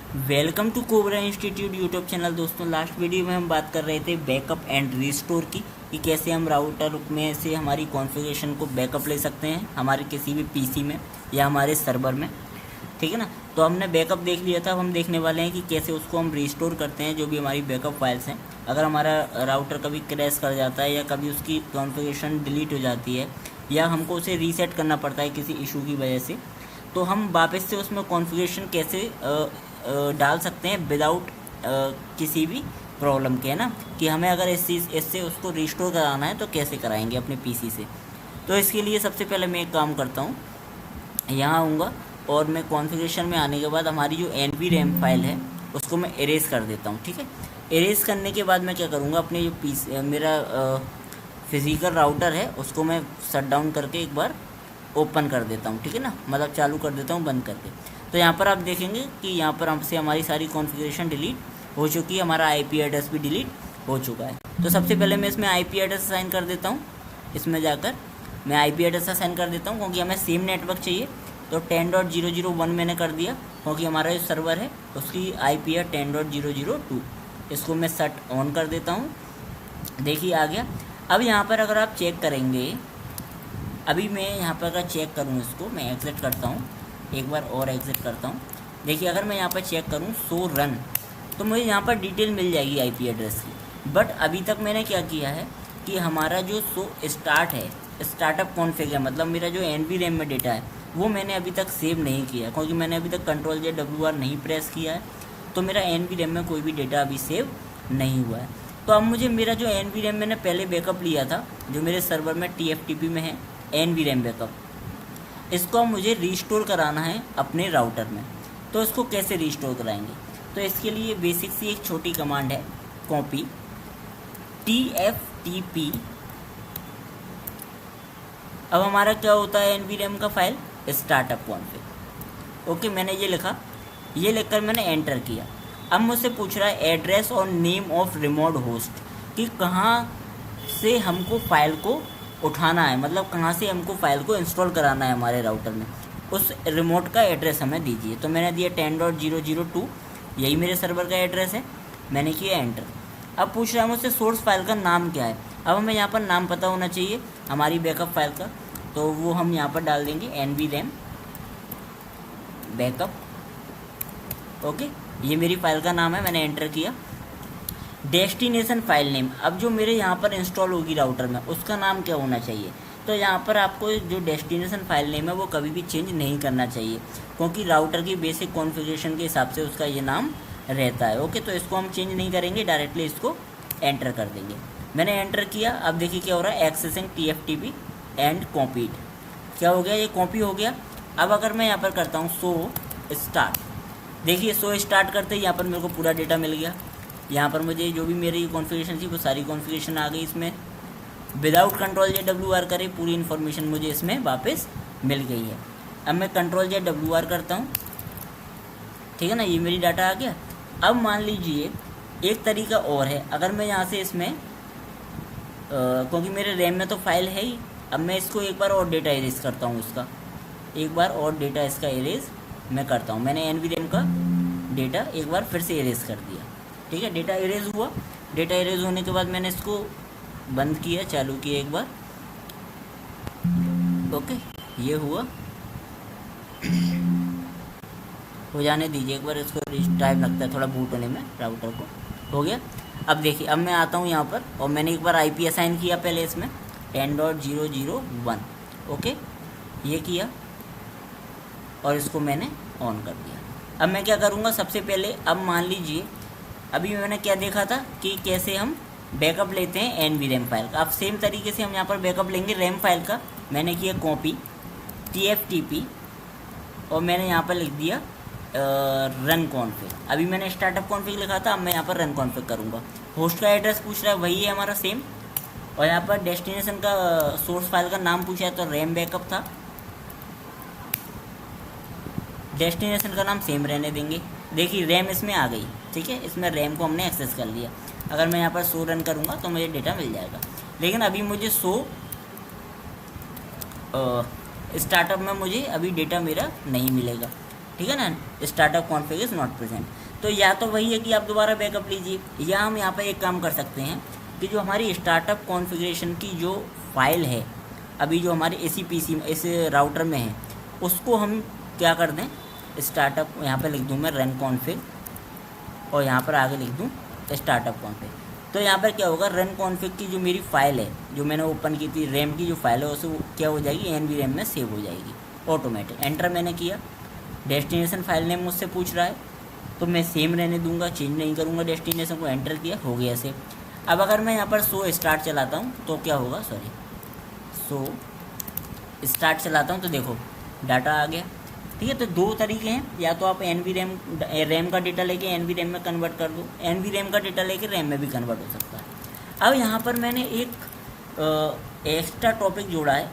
Welcome to Cobra Institute YouTube channel. दोस्तों, last video में हम बात कर रहे थे बैकअप एंड रिस्टोर की कि कैसे हम राउटर में से हमारी कॉन्फ़िगरेशन को बैकअप ले सकते हैं हमारे किसी भी पीसी में या हमारे सर्वर में। ठीक है ना। तो हमने बैकअप देख लिया था। अब हम देखने वाले हैं कि कैसे उसको हम रिस्टोर करते हैं जो भी हमारी बैकअप फाइल्स हैं। अगर हमारा राउटर कभी क्रैश कर जाता है या कभी उसकी कॉन्फ़िगरेशन डिलीट हो जाती है या हमको उसे रीसेट करना पड़ता है किसी इशू की वजह से, तो हम वापस से उसमें कॉन्फ़िगरेशन कैसे डाल सकते हैं विदाउट किसी भी प्रॉब्लम के, है ना। कि हमें अगर इससे उसको रिस्टोर कराना है तो कैसे कराएंगे अपने पीसी से। तो इसके लिए सबसे पहले मैं एक काम करता हूँ, यहाँ आऊँगा और मैं कॉन्फ़िगरेशन में आने के बाद हमारी जो NVRAM फाइल है उसको मैं इरेज कर देता हूँ। ठीक है। इरेज करने के बाद मैं क्या करूँगा, अपने जो पीसी मेरा फिज़िकल राउटर है उसको मैं शट डाउन करके एक बार ओपन कर देता हूँ। ठीक है ना, मतलब चालू कर देता हूँ बंद करके। तो यहाँ पर आप देखेंगे कि यहाँ पर हमसे हमारी सारी कॉन्फ़िगरेशन डिलीट हो चुकी है, हमारा IP एड्रेस भी डिलीट हो चुका है। तो सबसे पहले मैं इसमें IP एड्रेस असाइन कर देता हूँ। इसमें जाकर मैं IP एड्रेस असाइन कर देता हूँ क्योंकि हमें सेम नेटवर्क चाहिए। तो 10.001 मैंने कर दिया क्योंकि हमारा जो सर्वर है उसकी IP है 10.002। इसको मैं सेट ऑन कर देता हूँ। देखिए आ गया। अब यहाँ पर अगर आप चेक करेंगे, अभी मैं यहाँ पर अगर चेक करूँ इसको, मैं एग्ज़िट करता हूँ, एक बार और एग्ज़िट करता हूँ। देखिए अगर मैं यहाँ पर चेक करूँ शो रन, तो मुझे यहाँ पर डिटेल मिल जाएगी IP एड्रेस की। बट अभी तक मैंने क्या किया है कि हमारा जो शो स्टार्ट है, स्टार्टअप कॉन्फ़िग है, मतलब मेरा जो NVRAM में डेटा है वो मैंने अभी तक सेव नहीं किया क्योंकि मैंने अभी तक Ctrl+WR नहीं प्रेस किया है। तो मेरा NVRAM में कोई भी डेटा अभी सेव नहीं हुआ है। तो अब मुझे मेरा जो NVRAM मैंने पहले बैकअप लिया था जो मेरे सर्वर में TFTP में है NVRAM बैकअप, इसको मुझे रिस्टोर कराना है अपने राउटर में। तो इसको कैसे रिस्टोर कराएंगे, तो इसके लिए बेसिक सी एक छोटी कमांड है, कॉपी TFTP। अब हमारा क्या होता है NVRAM का फाइल स्टार्टअप कॉन्फ़िग। ओके, मैंने ये लिखा, ये लिखकर मैंने एंटर किया। अब मुझसे पूछ रहा है एड्रेस और नेम ऑफ रिमोट होस्ट कि कहाँ से हमको फाइल को उठाना है, मतलब कहाँ से हमको फाइल को इंस्टॉल कराना है हमारे राउटर में, उस रिमोट का एड्रेस हमें दीजिए। तो मैंने दिया 10.002, यही मेरे सर्वर का एड्रेस है। मैंने किया एंटर। अब पूछ रहा है मुझसे सोर्स फाइल का नाम क्या है। अब हमें यहाँ पर नाम पता होना चाहिए हमारी बैकअप फाइल का, तो वो हम यहाँ पर डाल देंगे NVRAM बैकअप। ओके, ये मेरी फाइल का नाम है, मैंने एंटर किया। डेस्टिनेशन फाइल नेम, अब जो मेरे यहाँ पर इंस्टॉल होगी राउटर में उसका नाम क्या होना चाहिए। तो यहाँ पर आपको जो डेस्टिनेशन फाइल नेम है वो कभी भी चेंज नहीं करना चाहिए क्योंकि राउटर की बेसिक कॉन्फ़िगरेशन के हिसाब से उसका ये नाम रहता है। ओके, तो इसको हम चेंज नहीं करेंगे, डायरेक्टली इसको एंटर कर देंगे। मैंने एंटर किया। अब देखिए क्या हो रहा है, एक्सेसिंग TFTP एंड कॉपीड। क्या हो गया, ये कॉपी हो गया। अब अगर मैं यहाँ पर करता हूँ शो स्टार्ट, देखिए शो स्टार्ट करते ही यहाँ पर मेरे को पूरा डेटा मिल गया। यहाँ पर मुझे जो भी मेरी कॉन्फ़िगरेशन थी वो सारी कॉन्फ़िगरेशन आ गई इसमें। विदाउट Ctrl+WR करे पूरी इन्फॉर्मेशन मुझे इसमें वापस मिल गई है। अब मैं Ctrl+WR करता हूँ, ठीक है ना, ये मेरी डाटा आ गया। अब मान लीजिए एक तरीका और है, अगर मैं यहाँ से इसमें क्योंकि मेरे रैम में तो फाइल है ही, अब मैं इसको एक बार और डेटा इरेज करता हूँ, इसका एक बार और डेटा इसका इरेज मैं करता हूँ। मैंने NVRAM का डेटा एक बार फिर से इरेज कर दिया। ठीक है, डेटा इरेज हुआ। डेटा इरेज होने के बाद मैंने इसको बंद किया, चालू किया एक बार। ओके, ये हुआ, हो जाने दीजिए एक बार, इसको टाइम लगता है थोड़ा बूट होने में राउटर को। हो गया। अब देखिए अब मैं आता हूँ यहाँ पर और मैंने एक बार IP असाइन किया पहले इसमें 10.001। ओके, ये किया और इसको मैंने ऑन कर दिया। अब मैं क्या करूँगा, सबसे पहले अब मान लीजिए अभी मैंने क्या देखा था कि कैसे हम बैकअप लेते हैं NVRAM फाइल का। अब सेम तरीके से हम यहाँ पर बैकअप लेंगे रैम फाइल का। मैंने किया कॉपी TFTP और मैंने यहाँ पर लिख दिया रन कॉन्फ़िग। अभी मैंने स्टार्टअप कॉन्फ़िग लिखा था, अब मैं यहाँ पर रन कॉन्फ़िग करूँगा। होस्ट का एड्रेस पूछ रहा है, वही है हमारा सेम। और यहाँ पर डेस्टिनेशन का सोर्स फाइल का नाम पूछा है तो रैम बैकअप था, डेस्टिनेशन का नाम सेम रहने देंगे। देखिए रैम इसमें आ गई, ठीक है, इसमें रैम को हमने एक्सेस कर लिया। अगर मैं यहाँ पर शो रन करूँगा तो मुझे डेटा मिल जाएगा, लेकिन अभी मुझे शो स्टार्टअप में मुझे अभी डेटा मेरा नहीं मिलेगा। ठीक है ना, startup config is not present. तो या तो वही है कि आप दोबारा बैकअप लीजिए, या हम यहाँ पर एक काम कर सकते हैं कि जो हमारी स्टार्टअप कॉन्फ़िगरेशन की जो फाइल है अभी जो हमारे इसी पीसी में इस राउटर में है, उसको हम क्या कर दें, स्टार्टअप यहाँ पर लिख दूँ मैं रन कॉन्फ़िग, और यहाँ पर आगे लिख दूँ स्टार्टअप कॉन्फ़िग। तो यहाँ पर क्या होगा, रन कॉन्फ़िग की जो मेरी फ़ाइल है जो मैंने ओपन की थी, रैम की जो फाइल है उसे क्या हो जाएगी, NVRAM में सेव हो जाएगी ऑटोमेटिक। एंटर मैंने किया, डेस्टिनेशन फाइल नेम मुझसे पूछ रहा है तो मैं सेम रहने दूंगा, चेंज नहीं करूंगा डेस्टिनेशन को। एंटर किया, हो गया सेव। अब अगर मैं यहाँ पर शो स्टार्ट चलाता हूँ तो क्या होगा, शो स्टार्ट चलाता हूँ तो देखो डाटा आ गया। ठीक है, तो दो तरीके हैं, या तो आप रैम का डेटा लेके NVRAM में कन्वर्ट कर दो, NVRAM का डेटा लेके रैम में भी कन्वर्ट हो सकता है। अब यहाँ पर मैंने एक एक्स्ट्रा टॉपिक जोड़ा है,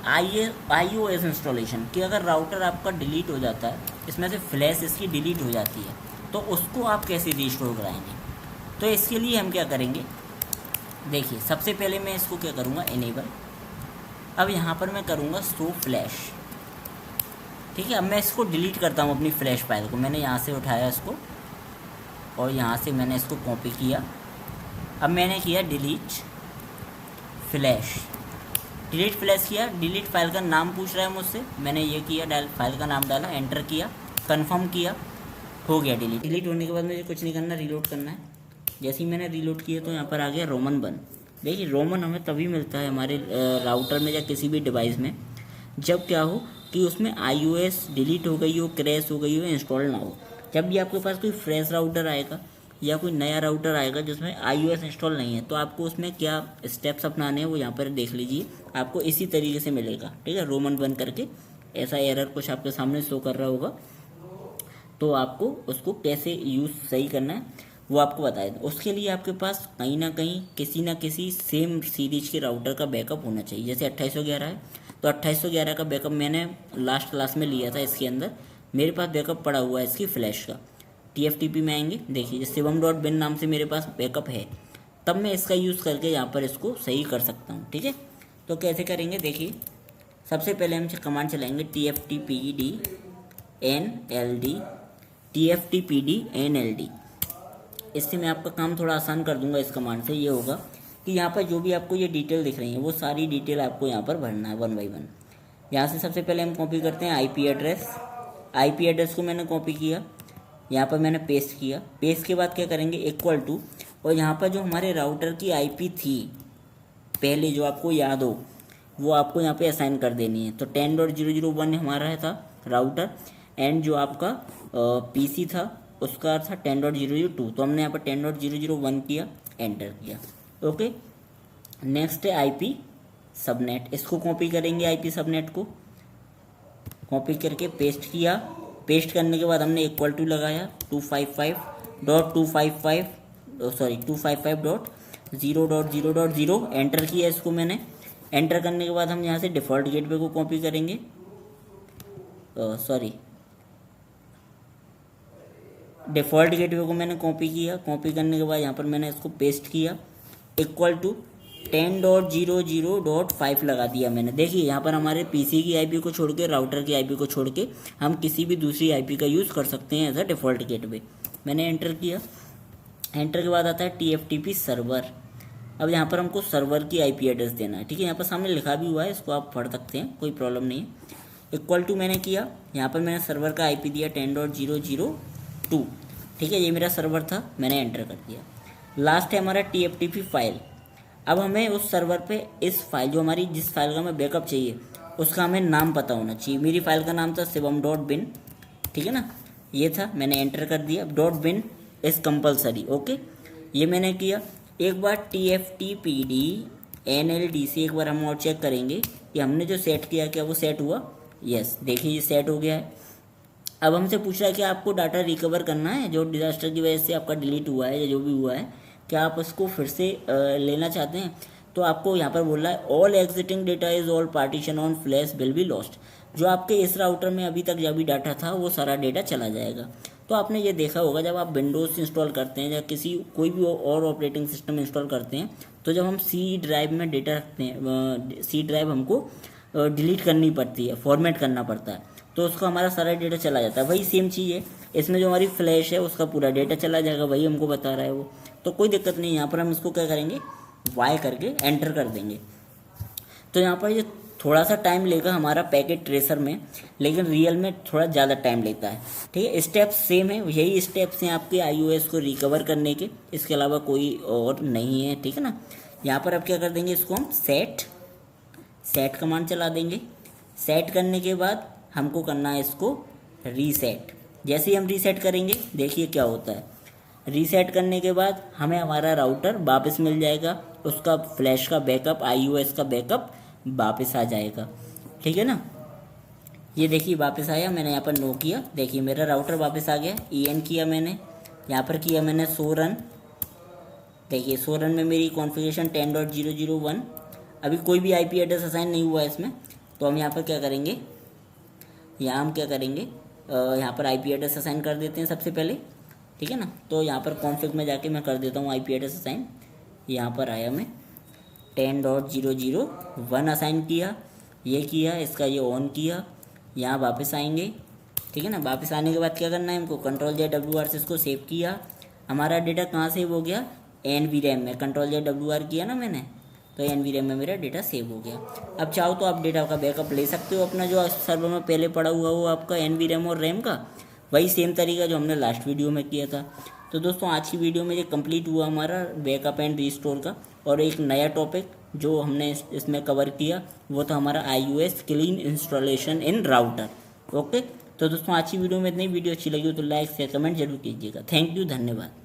iOS इंस्टॉलेशन, कि अगर राउटर आपका डिलीट हो जाता है, इसमें से फ्लैश इसकी डिलीट हो जाती है, तो उसको आप कैसे रिस्टोर कराएंगे। तो इसके लिए हम क्या करेंगे, देखिए सबसे पहले मैं इसको क्या करूँगा, इनेबल। अब यहाँ पर मैं करूँगा शो फ्लैश। ठीक है, अब मैं इसको डिलीट करता हूँ अपनी फ्लैश फाइल को। मैंने यहाँ से उठाया इसको और यहाँ से मैंने इसको कॉपी किया। अब मैंने किया डिलीट फ्लैश किया। डिलीट फाइल का नाम पूछ रहा है मुझसे, मैंने ये किया, फाइल का नाम डाला, एंटर किया, कंफर्म किया, हो गया डिलीट होने के बाद मुझे कुछ नहीं करना, रीलोड करना है। जैसे ही मैंने रीलोड किया तो यहाँ पर आ गया रोमन 1। देखिए रोमन हमें तभी मिलता है हमारे राउटर में या किसी भी डिवाइस में जब क्या हो कि उसमें iOS डिलीट हो गई हो, क्रैश हो गई हो, इंस्टॉल ना हो। जब भी आपके पास कोई फ्रेश राउटर आएगा या कोई नया राउटर आएगा जिसमें iOS इंस्टॉल नहीं है, तो आपको उसमें क्या स्टेप्स अपनाने हैं वो यहाँ पर देख लीजिए, आपको इसी तरीके से मिलेगा। ठीक है, रोमन 1 करके ऐसा एरर कुछ आपके सामने शो कर रहा होगा, तो आपको उसको कैसे यूज़ सही करना है वो आपको बताया। उसके लिए आपके पास कहीं ना कहीं किसी ना किसी सेम सीरीज के राउटर का बैकअप होना चाहिए। जैसे 2811 है तो 2811 का बैकअप मैंने लास्ट क्लास में लिया था। इसके अंदर मेरे पास बैकअप पड़ा हुआ है इसकी फ्लैश का। TFTP में आएंगे, देखिए shivam.bin नाम से मेरे पास बैकअप है, तब मैं इसका यूज़ करके यहाँ पर इसको सही कर सकता हूँ। ठीक है, तो कैसे करेंगे, देखिए सबसे पहले हम कमांड चलाएंगे TFTPD NLD। इससे मैं आपका काम थोड़ा आसान कर दूंगा। इस कमांड से ये होगा कि यहाँ पर जो भी आपको ये डिटेल दिख रही है वो सारी डिटेल आपको यहाँ पर भरना है 1 बाय 1। यहाँ से सबसे पहले हम कॉपी करते हैं IP एड्रेस को मैंने कॉपी किया, यहाँ पर मैंने पेस्ट किया। पेस्ट के बाद क्या करेंगे, इक्वल टू, और यहाँ पर जो हमारे राउटर की IP थी पहले जो आपको याद हो वो आपको यहाँ पे असाइन कर देनी है। तो 10.001 हमारा था राउटर, एंड जो आपका PC था उसका था 10.002, तो हमने यहाँ पर 10.001 किया, एंटर किया। ओके, नेक्स्ट है IP सबनेट। इसको कॉपी करेंगे, IP सबनेट को कॉपी करके पेस्ट किया। पेस्ट करने के बाद हमने इक्वल टू लगाया 255.0.0.0.0, एंटर किया इसको मैंने। एंटर करने के बाद हम यहाँ से डिफ़ॉल्ट गेटवे को कॉपी करेंगे, डिफ़ॉल्ट गेटवे को मैंने कॉपी किया। कॉपी करने के बाद यहाँ पर मैंने इसको पेस्ट किया, इक्वल टू 10.0.0.5 लगा दिया मैंने। देखिए यहाँ पर हमारे PC की IP को छोड़ के, राउटर की IP को छोड़ के हम किसी भी दूसरी IP का यूज़ कर सकते हैं एज अ डिफ़ॉल्ट गेटवे। मैंने एंटर किया। एंटर के बाद आता है TFTP सर्वर। अब यहाँ पर हमको सर्वर की IP एड्रेस देना है। ठीक है, यहाँ पर सामने लिखा भी हुआ है, इसको आप पढ़ सकते हैं, कोई प्रॉब्लम नहीं है। इक्वल टू मैंने किया, यहाँ पर मैंने सर्वर का IP दिया 10.0.0.2। ठीक है, ये मेरा सर्वर था, मैंने एंटर कर दिया। लास्ट है हमारा TFTP फाइल। अब हमें उस सर्वर पे इस फाइल, जो हमारी जिस फाइल का हमें बैकअप चाहिए उसका हमें नाम पता होना चाहिए। मेरी फाइल का नाम था shivam.bin। ठीक है ना, ये था, मैंने एंटर कर दिया। .bin is compulsory. ओके, ये मैंने किया। एक बार TFTPD NLD से एक बार हम और चेक करेंगे कि हमने जो सेट किया क्या वो सेट हुआ। यस, देखिए ये सेट हो गया है। अब हमसे पूछ रहा है कि आपको डाटा रिकवर करना है जो डिज़ास्टर की वजह से आपका डिलीट हुआ है या जो भी हुआ है, क्या आप उसको फिर से लेना चाहते हैं। तो आपको यहाँ पर बोल रहा है all exiting data is all partition on flash will be lost. जो आपके इस राउटर में अभी तक जब भी डाटा था वो सारा डेटा चला जाएगा। तो आपने ये देखा होगा जब आप विंडोज़ इंस्टॉल करते हैं या कोई भी और ऑपरेटिंग सिस्टम इंस्टॉल करते हैं, तो जब हम C ड्राइव में डेटा रखते हैं, C ड्राइव हमको डिलीट करनी पड़ती है, फॉर्मेट करना पड़ता है। तो उसका हमारा सारा डेटा चला जाता है। वही सेम चीज़ है इसमें, जो हमारी फ्लैश है उसका पूरा डेटा चला जाएगा, वही हमको बता रहा है वो। तो कोई दिक्कत नहीं, यहाँ पर हम इसको क्या करेंगे, वाई करके एंटर कर देंगे। तो यहाँ पर ये थोड़ा सा टाइम लेगा हमारा पैकेट ट्रेसर में, लेकिन रियल में थोड़ा ज़्यादा टाइम लेता है। ठीक है, स्टेप्स सेम है, यही स्टेप्स हैं आपके iOS को रिकवर करने के, इसके अलावा कोई और नहीं है। ठीक है ना, यहाँ पर अब क्या कर देंगे, इसको हम सेट कमांड चला देंगे। सेट करने के बाद हमको करना है इसको रीसेट। जैसे ही हम रीसेट करेंगे देखिए क्या होता है। रीसेट करने के बाद हमें हमारा राउटर वापस मिल जाएगा, उसका फ्लैश का बैकअप, iOS का बैकअप वापस आ जाएगा। ठीक है ना, ये देखिए वापस आया, मैंने यहाँ पर नो किया, देखिए मेरा राउटर वापस आ गया। EN किया मैंने, यहाँ पर किया मैंने शो रन, देखिए शो रन में मेरी कॉन्फ़िगरेशन 10.0.0.1, अभी कोई भी IP एड्रेस असाइन नहीं हुआ है इसमें। तो हम यहाँ पर क्या करेंगे, यहाँ पर IP एड्रेस असाइन कर देते हैं सबसे पहले। ठीक है ना, तो यहाँ पर कॉन्फ़िग में जाके मैं कर देता हूँ IP एड्रेस असाइन। यहाँ पर आया मैं 10.0.0.1 असाइन किया, ये किया, इसका ये ऑन किया, यहाँ वापस आएंगे। ठीक है ना, वापस आने के बाद क्या करना है हमको, Ctrl+WR से इसको सेव किया। हमारा डेटा कहाँ सेव हो गया, NVRAM में। Ctrl+WR किया ना मैंने, तो NVRAM में मेरा डेटा सेव हो गया। अब चाहो तो आप डेटा का बैकअप ले सकते हो अपना, जो सर्वर में पहले पड़ा हुआ हो आपका NVRAM और RAM का, वही सेम तरीका जो हमने लास्ट वीडियो में किया था। तो दोस्तों आज की वीडियो में ये कंप्लीट हुआ हमारा बैकअप एंड रीस्टोर का, और एक नया टॉपिक जो हमने इसमें कवर किया वो था हमारा iOS क्लीन इंस्टॉलेशन इन राउटर। ओके, तो दोस्तों आज की वीडियो में इतनी, वीडियो अच्छी लगी हो तो लाइक शेयर कमेंट जरूर कीजिएगा। थैंक यू, धन्यवाद।